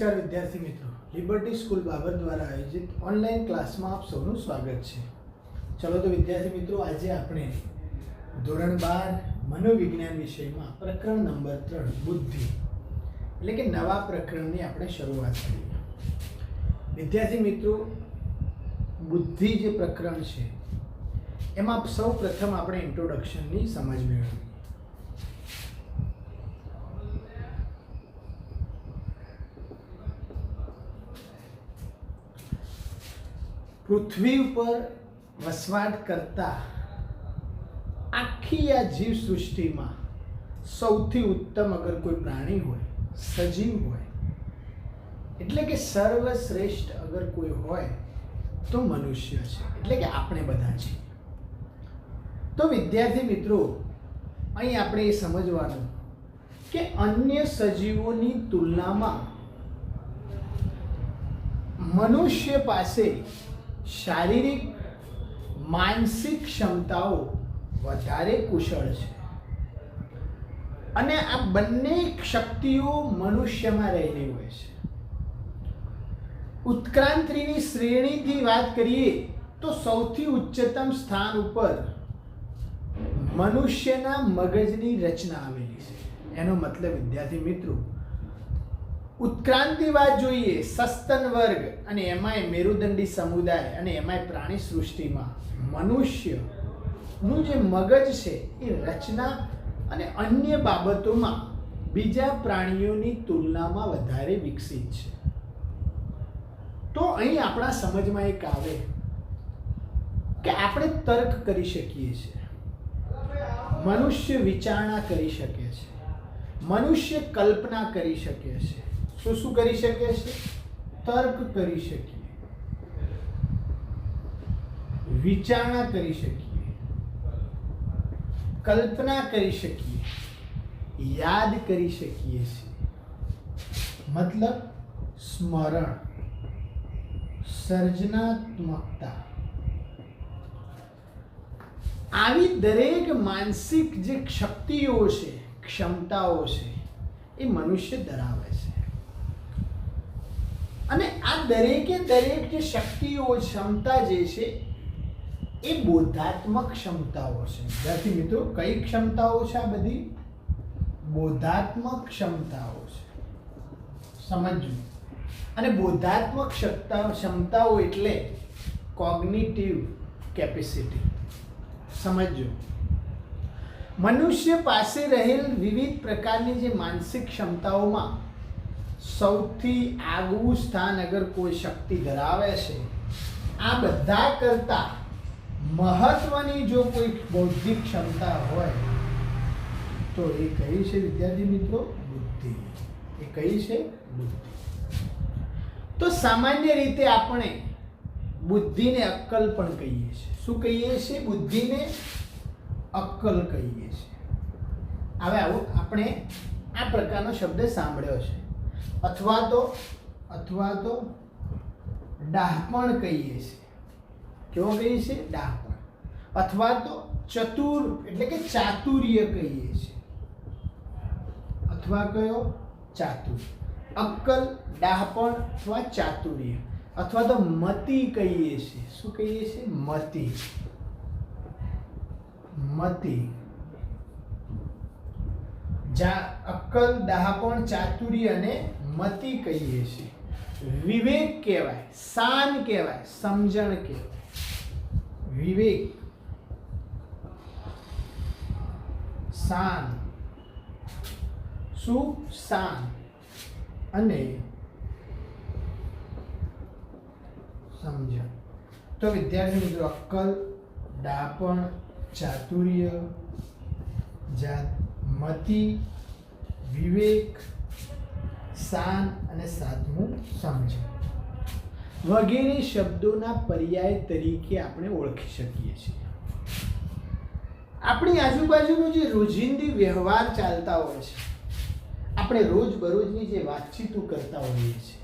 નમસ્કાર વિદ્યાર્થી મિત્રો, લિબર્ટી સ્કૂલ બાબર દ્વારા આયોજિત ઓનલાઈન ક્લાસમાં આપ સૌનું સ્વાગત છે। ચલો તો વિદ્યાર્થી મિત્રો, આજે આપણે ધોરણ 12 મનોવિજ્ઞાન વિષયમાં પ્રકરણ નંબર 3 બુદ્ધિ એટલે કે નવા પ્રકરણની આપણે શરૂઆત કરીએ। વિદ્યાર્થી મિત્રો, બુદ્ધિ જે પ્રકરણ છે એમાં સૌ પ્રથમ આપણે ઇન્ટ્રોડક્શનની સમજ મેળવીએ। પૃથ્વી ઉપર વસવાટ કરતા આખી આ જીવ સૃષ્ટિમાં સૌથી ઉત્તમ અગર કોઈ પ્રાણી હોય, સજીવ હોય, એટલે કે સર્વશ્રેષ્ઠ અગર કોઈ હોય તો મનુષ્ય છે, એટલે કે આપણે બધા છીએ। તો વિદ્યાર્થી મિત્રો, અહીં આપણે એ સમજવાનું કે અન્ય સજીવોની તુલનામાં મનુષ્ય પાસે શારીરિક માનસિક ક્ષમતાઓ વધારે કુશળ છે અને આ બંને શક્તિઓ મનુષ્યમાં રહેલી હોય છે। ઉત્ક્રાંતિની શ્રેણીથી વાત કરીએ તો સૌથી ઉચ્ચતમ સ્થાન ઉપર મનુષ્યના મગજની રચના આવેલી છે। એનો મતલબ વિદ્યાર્થી મિત્રો, ઉત્ક્રાંતિવાદ જોઈએ, સસ્તન વર્ગ અને એમાંય મેરુદંડી સમુદાય અને એમાંય પ્રાણી સૃષ્ટિમાં મનુષ્યનું જે મગજ છે એ રચના અને અન્ય બાબતોમાં બીજા પ્રાણીઓની તુલનામાં વધારે વિકસિત છે। તો અહીં આપણા સમજમાં એક આવે કે આપણે તર્ક કરી શકીએ છીએ, મનુષ્ય વિચારણા કરી શકે છે, મનુષ્ય કલ્પના કરી શકે છે। શું કરી શકે છે? તર્ક કરી શકીએ, વિચારણા કરી શકીએ, કલ્પના કરી શકીએ, યાદ કરી શકીએ છીએ, મતલબ સ્મરણ, સર્જનાત્મકતા, આવી દરેક માનસિક જે શક્તિઓ છે, ક્ષમતાઓ છે, એ મનુષ્ય ધરાવે છે। અને આ દરેકે દરેક જે શક્તિઓ, ક્ષમતા જે છે એ બોધાત્મક ક્ષમતાઓ છે। વિદ્યાર્થી મિત્રો, કઈ ક્ષમતાઓ છે? આ બધી બોધાત્મક ક્ષમતાઓ છે, સમજવું। અને બોધાત્મક ક્ષમતાઓ એટલે કોગ્નિટિવ કેપેસિટી, સમજજો। મનુષ્ય પાસે રહેલ વિવિધ પ્રકારની જે માનસિક ક્ષમતાઓમાં સૌથી આગવું સ્થાન અગર કોઈ શક્તિ ધરાવે છે, આ બધા કરતા મહત્વની જો કોઈ બૌદ્ધિક ક્ષમતા હોય તો એ કઈ છે વિદ્યાર્થી મિત્રો? બુદ્ધિ। એ કઈ છે? બુદ્ધિ। તો સામાન્ય રીતે આપણે બુદ્ધિને અક્કલ પણ કહીએ છીએ। શું કહીએ છીએ? બુદ્ધિને અક્કલ કહીએ છીએ। હવે આવું આપણે આ પ્રકારનો શબ્દ સાંભળ્યો છે। અથવા તો ડાહપણ કહીએ છીએ। કેવો કહીએ છીએ? ડાહપણ। અથવા તો ચતુર એટલે કે ચાતુર્ય કહીએ છીએ। અથવા કયો? ચાતુર્ય। અક્કલ, ડાહપણ અથવા ચાતુર્ય। અથવા તો મતિ કહીએ છીએ। શું કહીએ છીએ? મતિ। અક્કલ, ડાહપણ, ચાતુર્ય અને મતિ કહીએ છીએ। વિવેક કહેવાય, શાન કહેવાય, સમજણ કહેવાય। વિવેક, શાન, શું? શાન અને સમજણ। તો વિદ્યાર્થી મિત્રો, અક્કલ, ડાહપણ, ચાતુર્ય, મતિ, વિવેક, શાન અને સાતમું સમજણ વગેરે શબ્દોના પર્યાય તરીકે આપણે ઓળખી શકીએ છીએ। આપણી આજુબાજુનો જે રોજિંદી વ્યવહાર ચાલતા હોય છે, આપણે રોજબરોજની જે વાતચીતો કરતા હોઈએ છીએ,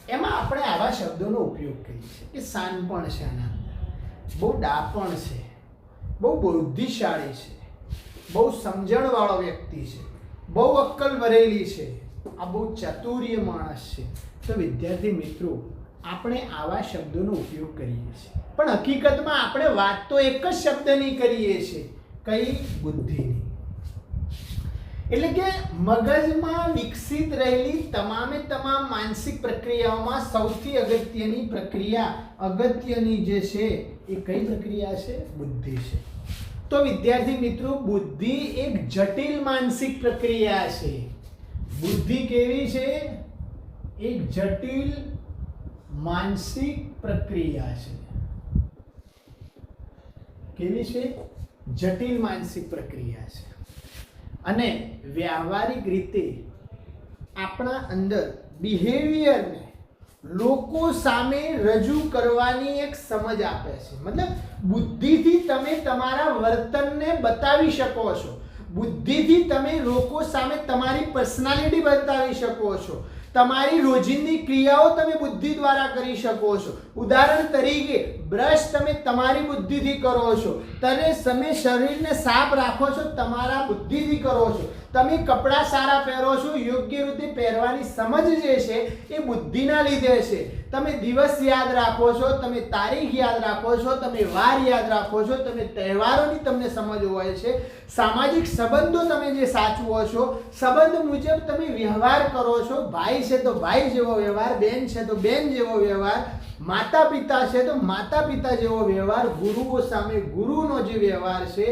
એમાં આપણે આવા શબ્દોનો ઉપયોગ કરીએ છીએ કે શાનપણ છે, આના બહુ ડાપણ છે, બહુ બુદ્ધિશાળી છે, બહુ સમજણવાળો વ્યક્તિ છે, બહુ અક્કલ ભરેલી છે, આ બહુ ચાતુર્ય માણસ છે, તો વિદ્યાર્થી મિત્રો, આપણે આવા શબ્દોનો ઉપયોગ કરીએ છીએ, પણ હકીકતમાં આપણે વાત તો એક જ શબ્દની કરીએ છીએ. કઈ? બુદ્ધિની. એટલે કે મગજમાં વિકસિત રહેલી તમામે તમામ માનસિક પ્રક્રિયાઓમાં સૌથી અગત્યની જે છે એ કઈ પ્રક્રિયા છે? બુદ્ધિ છે. તો વિદ્યાર્થી મિત્રો, બુદ્ધિ એક જટિલ માનસિક પ્રક્રિયા છે. બુદ્ધિ કેવી છે? એક જટિલ માનસિક પ્રક્રિયા છે. કેવી છે? જટિલ માનસિક પ્રક્રિયા છે. અને વ્યવહારિક રીતે આપણા અંદર બિહેવિયરને લોકો સામે રજૂ કરવાની એક સમજ આપે છે. મતલબ બુદ્ધિથી તમે તમારા વર્તનને બતાવી શકો છો. બુદ્ધિથી તમે લોકો સામે તમારી પર્સનાલિટી બતાવી શકો છો. તમારી રોજિંદી ક્રિયાઓ તમે બુદ્ધિ દ્વારા કરી શકો છો. ઉદાહરણ તરીકે, બ્રશ તમે તમારી બુદ્ધિથી કરો છો. તમે શરીરને સાફ રાખો છો, તમારા બુદ્ધિથી કરો છો. તમે કપડાં સારા પહેરો છો, યોગ્ય રીતે પહેરવાની સમજ જે છે એ બુદ્ધિના લીધે છે. તમે દિવસ યાદ રાખો છો, તમે તારીખ યાદ રાખો છો, તમે વાર યાદ રાખો છો, તમે તહેવારોની તમને સમજ હોય છે. સામાજિક સંબંધો તમે જે સાચવો છો, સંબંધ મુજબ તમે વ્યવહાર કરો છો. ભાઈ છે તો ભાઈ જેવો વ્યવહાર, બેન છે તો બેન જેવો વ્યવહાર, માતા પિતા છે તો માતા પિતા જેવો વ્યવહાર, ગુરુઓ સામે ગુરુનો જે વ્યવહાર છે,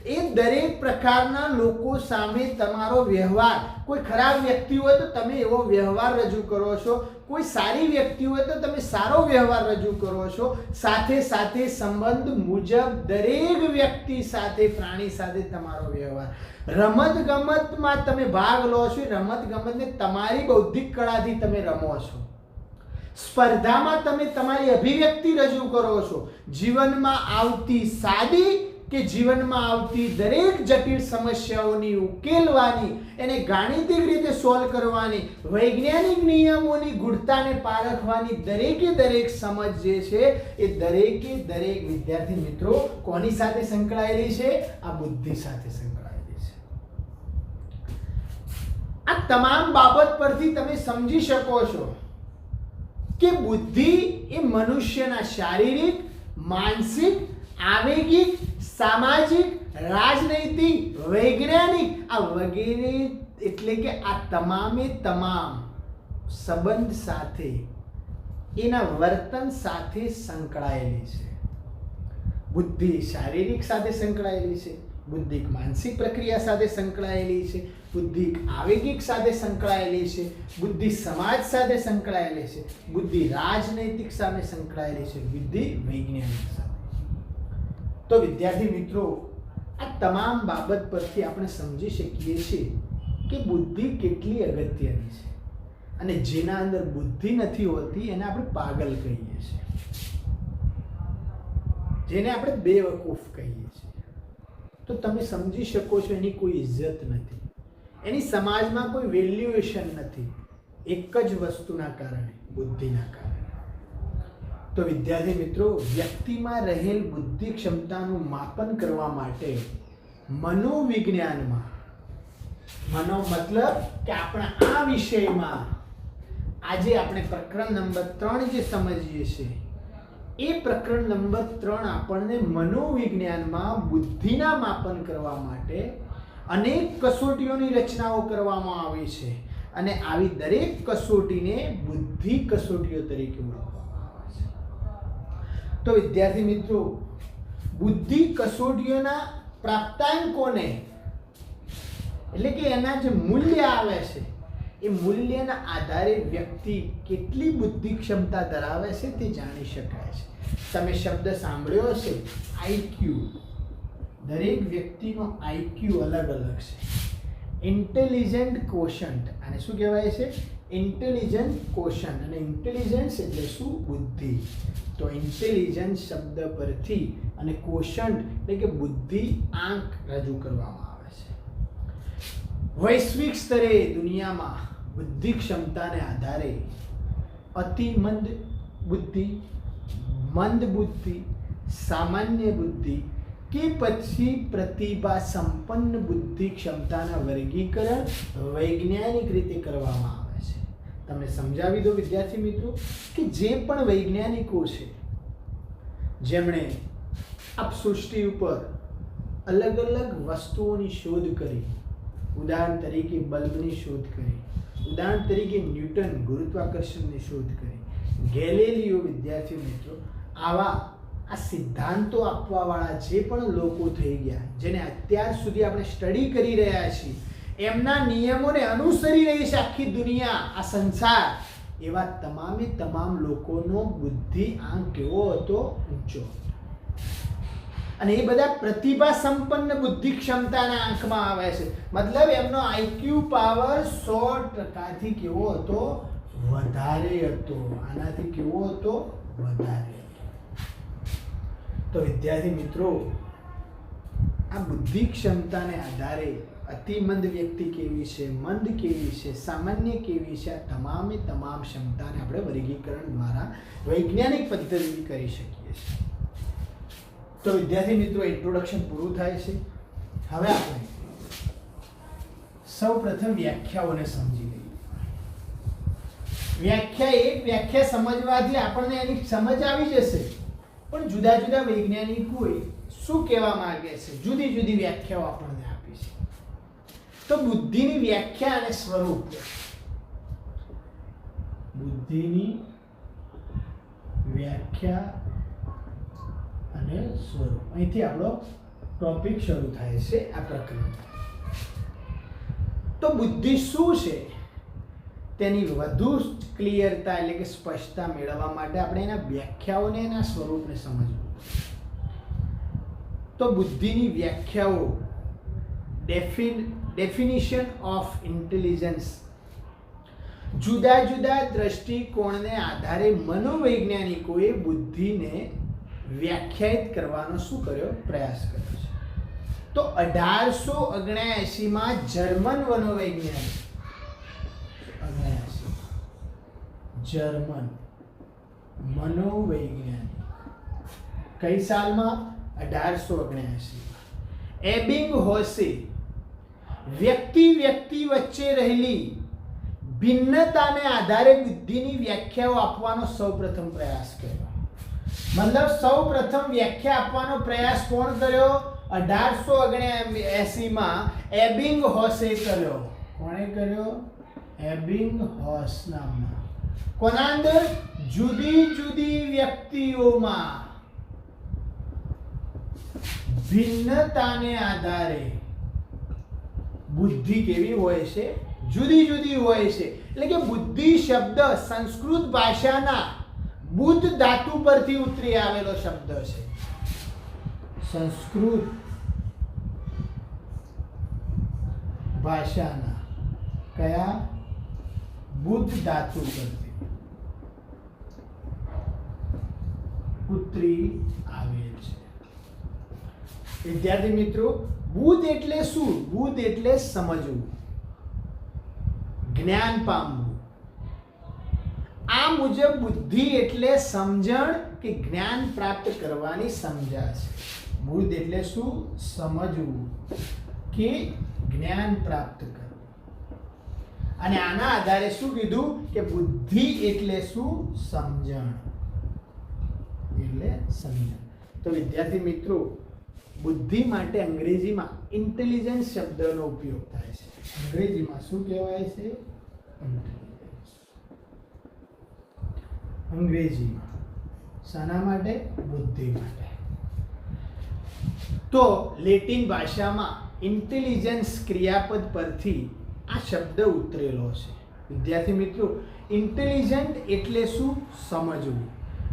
એ દરેક પ્રકારના લોકો સામે તમારો વ્યવહાર, કોઈ ખરાબ વ્યક્તિ હોય તો તમે એવો વ્યવહાર રજૂ કરો છો, કોઈ સારી વ્યક્તિ હોય તો તમે સારો વ્યવહાર રજૂ કરો છો. સાથે સાથે સંબંધ મુજબ દરેક વ્યક્તિ સાથે, પ્રાણી સાથે તમારો વ્યવહાર. રમત ગમતમાં તમે ભાગ લો છો, રમત ગમતને તમારી બૌદ્ધિક કળાથી તમે રમો છો. સ્પર્ધામાં તમે તમારી અભિવ્યક્તિ રજૂ કરો છો. જીવનમાં આવતી સાદી કે જીવનમાં આવતી દરેક જટિલ સમસ્યાઓની ઉકેલવાની, એને ગાણિતિક રીતે સોલ્વ કરવાની, વૈજ્ઞાનિક નિયમોની ગૂઢતાને પારખવાની દરેકે દરેક સમજ જે છે એ દરેકે દરેક વિદ્યાર્થી મિત્રો કોની સાથે સંકળાયેલી છે? આ બુદ્ધિ સાથે સંકળાયેલી છે. આ તમામ બાબત પરથી તમે સમજી શકો છો કે બુદ્ધિ એ મનુષ્યના શારીરિક, માનસિક, આવેગિક, સામાજિક, રાજનૈતિક, વૈજ્ઞાનિક આ વગેરે, એટલે કે આ તમામે તમામ સંબંધ સાથે, એના વર્તન સાથે સંકળાયેલી છે. બુદ્ધિ શારીરિક સાથે સંકળાયેલી છે, બુદ્ધિ માનસિક પ્રક્રિયા સાથે સંકળાયેલી છે, બુદ્ધિ આવેગિક સાથે સંકળાયેલી છે, બુદ્ધિ સમાજ સાથે સંકળાયેલી છે, બુદ્ધિ રાજનૈતિક સાથે સંકળાયેલી છે, બુદ્ધિ વૈજ્ઞાનિક સાથે. તો વિદ્યાર્થી મિત્રો, આ તમામ બાબત પરથી આપણે સમજી શકીએ છીએ કે બુદ્ધિ કેટલી અગત્યની છે. અને જેના અંદર બુદ્ધિ નથી હોતી એને આપણે પાગલ કહીએ છીએ, જેને આપણે બેવકૂફ કહીએ છીએ. તો તમે સમજી શકો છો એની કોઈ ઇજ્જત નથી, એની સમાજમાં કોઈ વેલ્યુએશન નથી, એક જ વસ્તુના કારણે, બુદ્ધિના કારણે. તો વિદ્યાર્થી મિત્રો, વ્યક્તિમાં રહેલ બુદ્ધિ ક્ષમતાનું માપન કરવા માટે મનોવિજ્ઞાનમાં, મનો મતલબ કે આપણા આ વિષયમાં આજે આપણે પ્રકરણ નંબર 3 જે સમજીએ છીએ, એ પ્રકરણ નંબર 3 આપણને મનોવિજ્ઞાનમાં બુદ્ધિના માપન કરવા માટે અનેક કસોટીઓની રચનાઓ કરવામાં આવી છે. અને આવી દરેક કસોટીને બુદ્ધિ કસોટીઓ તરીકે ઓળખવામાં આવે છે. તો વિદ્યાર્થી મિત્રો, બુદ્ધિ કસોટીઓના પ્રાપ્તાંકોને, એટલે કે એના જે મૂલ્ય આવે છે, એ મૂલ્યના આધારે વ્યક્તિ કેટલી બુદ્ધિ ક્ષમતા ધરાવે છે તે જાણી શકાય છે. તમે શબ્દ સાંભળ્યો હશે, આઈક્યુ. દરેક વ્યક્તિનો આઈક્યુ અલગ અલગ છે. ઇન્ટેલિજન્ટ કોશન્ટ, અને શું કહેવાય છે? Intelligent quotient. અને ઇન્ટેલિજન્સ એટલે શું? બુદ્ધિ. તો ઇન્ટેલિજન્સ શબ્દ પરથી અને કોશન્ટ એટલે કે બુદ્ધિ, આંક રજૂ કરવામાં આવે છે. વૈશ્વિક સ્તરે દુનિયામાં બુદ્ધિ ક્ષમતાને આધારે અતિમંદ બુદ્ધિ, મંદ બુદ્ધિ, સામાન્ય બુદ્ધિ કે પછી પ્રતિભા સંપન્ન બુદ્ધિ ક્ષમતાના વર્ગીકરણ વૈજ્ઞાનિક રીતે કરવામાં આવે છે. તમને સમજાવી દો વિદ્યાર્થી મિત્રો કે જે પણ વૈજ્ઞાનિકો છે જેમણે આ સૃષ્ટિ ઉપર અલગ અલગ વસ્તુઓની શોધ કરી, ઉદાહરણ તરીકે બલ્બની શોધ કરી, ઉદાહરણ તરીકે ન્યૂટન ગુરુત્વાકર્ષણની શોધ કરી, ગેલિલિયો વિદ્યાર્થી મિત્રો, આવા આ સિદ્ધાંતો આપવાવાળા જે પણ લોકો થઈ ગયા, જેને અત્યાર સુધી આપણે સ્ટડી કરી રહ્યા છીએ, એમના નિયમોને અનુસરી રહી છે આખી દુનિયા, આ સંસાર, એવા તમામે તમામ લોકોનો બુદ્ધિ આંક કેવો હતો? ઊંચો. અને એ બધા પ્રતિભા સંપન્ન બુદ્ધિ ક્ષમતાના આંકમાં આવે છે. મતલબ એમનો આઈક્યુ પાવર 100%થી કેવો હતો? વધારે હતો. આનાથી કેવો હતો? વધારે હતો. તો વિદ્યાર્થી મિત્રો, આ બુદ્ધિ ક્ષમતાને આધારે અતિમંદ વ્યક્તિ કેવી છે, મંદ કેવી છે, સામાન્ય કેવી છે, આ તમામે તમામ ક્ષમતાને આપણે વર્ગીકરણ દ્વારા વૈજ્ઞાનિક પદ્ધતિથી કરી શકીએ છીએ. તો વિદ્યાર્થી મિત્રો, ઇન્ટ્રોડક્શન પૂરું થાય છે. હવે આપણે સૌ પ્રથમ વ્યાખ્યાઓને સમજી લઈએ. વ્યાખ્યા સમજવાથી આપણને એની સમજ આવી જશે, પણ જુદા જુદા વૈજ્ઞાનિકોએ શું કહેવા માંગે છે, જુદી જુદી વ્યાખ્યાઓ આપણને આપી છે. તો બુદ્ધિની વ્યાખ્યા અને સ્વરૂપ. બુદ્ધિની વ્યાખ્યા અને સ્વરૂપ, અહીંથી આપણો ટોપિક શરૂ થાય છે આ પ્રકરણ. તો બુદ્ધિ શું છે તેની વધુ ક્લિયરતા એટલે કે સ્પષ્ટતા મેળવવા માટે આપણે એના વ્યાખ્યાઓને એના સ્વરૂપને સમજવું. તો બુદ્ધિની વ્યાખ્યાઓ, ડેફિનિશન ઓફ ઇન્ટેલિજન્સ. જુદા જુદા દ્રષ્ટિકોણને આધારે મનોવૈજ્ઞાનિકોએ બુદ્ધિને વ્યાખ્યાયિત કરવાનો શું કર્યો? પ્રયાસ કર્યો છે. તો 1879માં જર્મન મનોવૈજ્ઞાનિક, જર્મન મનોવૈજ્ઞાનિક, કઈ સાલમાં? 1879. એબિંગહોસે વ્યક્તિ વચ્ચે રહેલી ભિન્નતાને આધારે બુદ્ધિની વ્યાખ્યાઓ આપવાનો સૌપ્રથમ પ્રયાસ કર્યો. મતલબ સૌપ્રથમ વ્યાખ્યા આપવાનો પ્રયાસ કોણ કર્યો? 1879માં એબિંગહોસે કર્યો. કોણે કર્યો? એબિંગહોસ નામના. કોના અંદર? જુદી જુદી વ્યક્તિઓમાં ભિન્નતાને આધારે બુદ્ધિ કેવી હોય છે? જુદી જુદી હોય છે. એટલે કે બુદ્ધિ શબ્દ સંસ્કૃત ભાષાના બુદ્ધ ધાતુ પરથી ઉતરી આવેલો શબ્દ છે. સંસ્કૃત ભાષાના કયા? બુદ્ધ ધાતુ પરથી ઉતરી આવેલ છે. વિદ્યાર્થી મિત્રો, બુદ્ધ એટલે શું? બુદ્ધ એટલે સમજવું, જ્ઞાન પામવું. આ મુજબ બુદ્ધિ એટલે સમજણ કે જ્ઞાન પ્રાપ્ત કરવાની સમજા છે. બુદ્ધ એટલે શું? સમજવું કે જ્ઞાન પ્રાપ્ત કરવું. અને આના આધારે શું કીધું કે બુદ્ધિ એટલે શું? સમજણ. એટલે સમજણ. તો વિદ્યાર્થી મિત્રો, બુદ્ધિ માટે અંગ્રેજીમાં ઇન્ટેલિજન્સ શબ્દનો ઉપયોગ થાય છે. અંગ્રેજીમાં શું કહેવાય છે? અંગ્રેજીમાં. શાના માટે? બુદ્ધિ માટે. તો લેટિન ભાષામાં ઇન્ટેલિજન્સ ક્રિયાપદ પરથી આ શબ્દ ઉતરેલો છે. વિદ્યાર્થી મિત્રો, ઇન્ટેલિજન્ટ એટલે શું? સમજવું.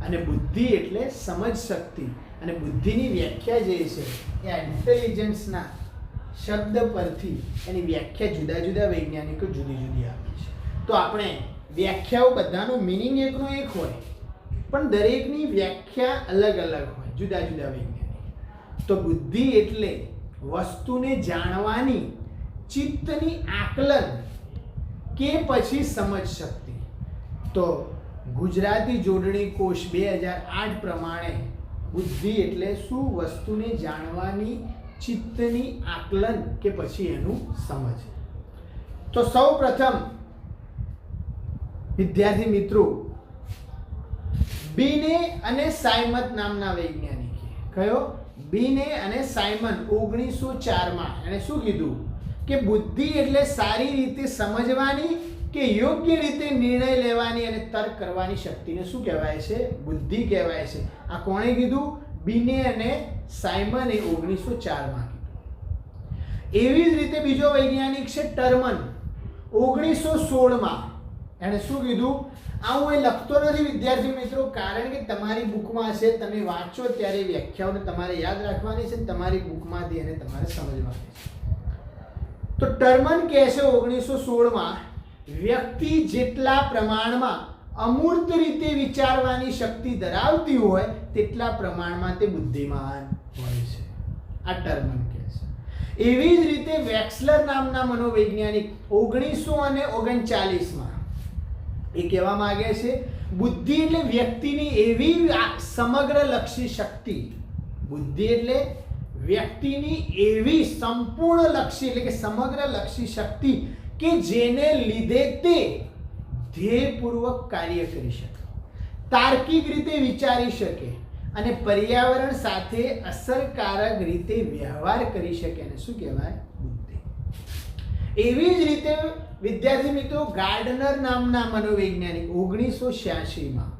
અને બુદ્ધિ એટલે સમજ શક્તિ. અને બુદ્ધિની વ્યાખ્યા જે છે એ ઇન્ટેલિજન્સના શબ્દ પરથી એની વ્યાખ્યા જુદા જુદા વૈજ્ઞાનિકો જુદી જુદી આપી છે. તો આપણે વ્યાખ્યાઓ બધાનો મિનિંગ એકનો એક હોય, પણ દરેકની વ્યાખ્યા અલગ અલગ હોય, જુદા જુદા વૈજ્ઞાનિક. તો બુદ્ધિ એટલે વસ્તુને જાણવાની ચિત્તની આકલન કે પછી સમજ શક્તિ. તો ગુજરાતી જોડણી કોષ 2008 પ્રમાણે બુદ્ધિ એટલે શું? વસ્તુને જાણવાની ચિત્તની આકલન કે પછી એનું સમજ. તો સૌ પ્રથમ વિદ્યાર્થી મિત્રો, બીને અને સાયમન નામના વૈજ્ઞાનિકે, કયો? બીને અને સાયમન 1904 માં એને શું કીધું કે બુદ્ધિ એટલે સારી રીતે સમજવાની કે યોગ્ય રીતે નિર્ણય લેવાની અને તર્ક કરવાની શક્તિને શું કહેવાય છે? બુદ્ધિ કહેવાય છે. આ કોણે કીધું? બીને અને સાયમને 1904 માં કીધું. એવી જ રીતે બીજો વૈજ્ઞાનિક છે ટર્મન, 1916 માં એને શું કીધું? આ હું એ લખતો નથી વિદ્યાર્થી મિત્રો, કારણ કે તમારી બુકમાં છે, તમે વાંચો ત્યારે વ્યાખ્યાઓને તમારે યાદ રાખવાની છે, તમારી બુકમાંથી એને તમારે સમજવાની છે. તો ટર્મન કહે છે 1916 માં, વ્યક્તિ જેટલા પ્રમાણમાં અમૂર્ત રીતે વિચારવાની શક્તિ ધરાવતી હોય તેટલા પ્રમાણમાં તે બુદ્ધિમાન હોય છે. આ ટર્મન કહે છે. એવી જ રીતે વેક્સલર નામના મનોવૈજ્ઞાનિક 1939 માં એ કહેવા માંગે છે બુદ્ધિ એટલે વ્યક્તિની એવી સમગ્રલક્ષી શક્તિ, બુદ્ધિ એટલે વ્યક્તિની એવી સંપૂર્ણલક્ષી એટલે કે સમગ્રલક્ષી શક્તિ કે જેને લીધે તે ધ્યેયપૂર્વક કાર્ય કરી શકે, તાર્કિક રીતે વિચારી શકે અને પર્યાવરણ સાથે અસરકારક રીતે વ્યવહાર કરી શકે. અને શું કહેવાય? બુદ્ધિ. એવી જ રીતે વિદ્યાર્થી મિત્રો ગાર્ડનર નામના મનોવૈજ્ઞાનિક 1986 માં,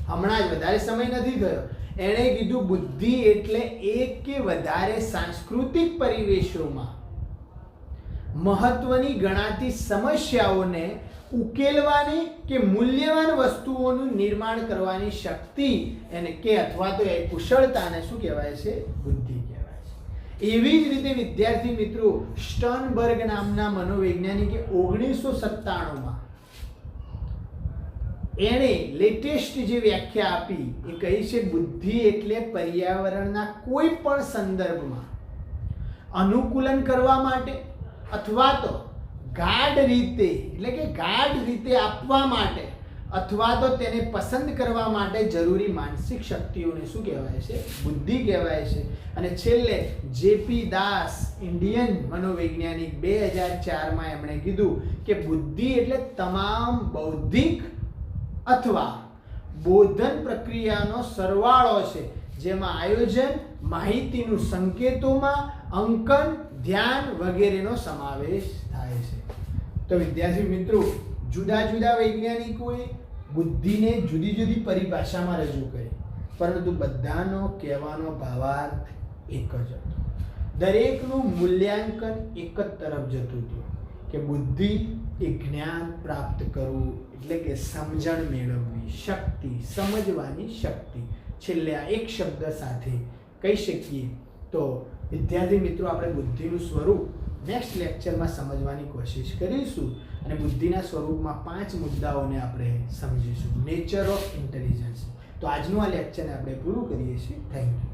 હમણાં જ વધારે સમય નથી થયો, એણે કીધું બુદ્ધિ એટલે એક કે વધારે સાંસ્કૃતિક પરિવેશોમાં મહત્વની ગણાતી સમસ્યાઓને ઉકેલવાની કે મૂલ્યવાન વસ્તુઓનું નિર્માણ કરવાની શક્તિ એને કે અથવા તો એ કુશળતાને શું કહેવાય છે? બુદ્ધિ કહેવાય છે. એવી જ રીતે વિદ્યાર્થી મિત્રો સ્ટર્નબર્ગ નામના મનોવૈજ્ઞાનિકે 1997 માં એણે લેટેસ્ટ જે વ્યાખ્યા આપી એ કહી છે બુદ્ધિ એટલે પર્યાવરણના કોઈ પણ સંદર્ભમાં અનુકૂલન કરવા માટે અથવા તો ગાઢ રીતે એટલે કે ગાઢ રીતે આપવા માટે અથવા તો તેને પસંદ કરવા માટે જરૂરી માનસિક શક્તિઓને શું કહેવાય છે? બુદ્ધિ કહેવાય છે. અને છેલ્લે જેપી દાસ ઇન્ડિયન મનોવૈજ્ઞાનિક 2004 માં એમણે કીધું કે બુદ્ધિ એટલે તમામ બૌદ્ધિક અથવા બોધન પ્રક્રિયાનો સરવાળો છે, જેમાં આયોજન, માહિતીનું સંકેતોમાં અંકન, ધ્યાન વગેરેનો સમાવેશ થાય છે. તો વિદ્યાર્થી મિત્રો જુદા જુદા વૈજ્ઞાનિકોએ બુદ્ધિને જુદી જુદી પરિભાષામાં રજૂ કરી, પરંતુ બધાનો કહેવાનો ભાવાર્થ એક જ હતો. દરેકનું મૂલ્યાંકન એક જ તરફ જતું હતું કે બુદ્ધિ એ જ્ઞાન પ્રાપ્ત કરવું એટલે કે સમજણ મેળવવી, શક્તિ, સમજવાની શક્તિ. છેલ્લે આ એક શબ્દ સાથે કહી શકીએ તો વિદ્યાર્થી મિત્રો આપણે બુદ્ધિનું સ્વરૂપ નેક્સ્ટ લેક્ચરમાં સમજવાની કોશિશ કરીશું અને બુદ્ધિના સ્વરૂપમાં 5 મુદ્દાઓને આપણે સમજીશું. Nature of intelligence. તો આજનું આ લેક્ચરને આપણે પૂરું કરીએ છીએ. Thank you.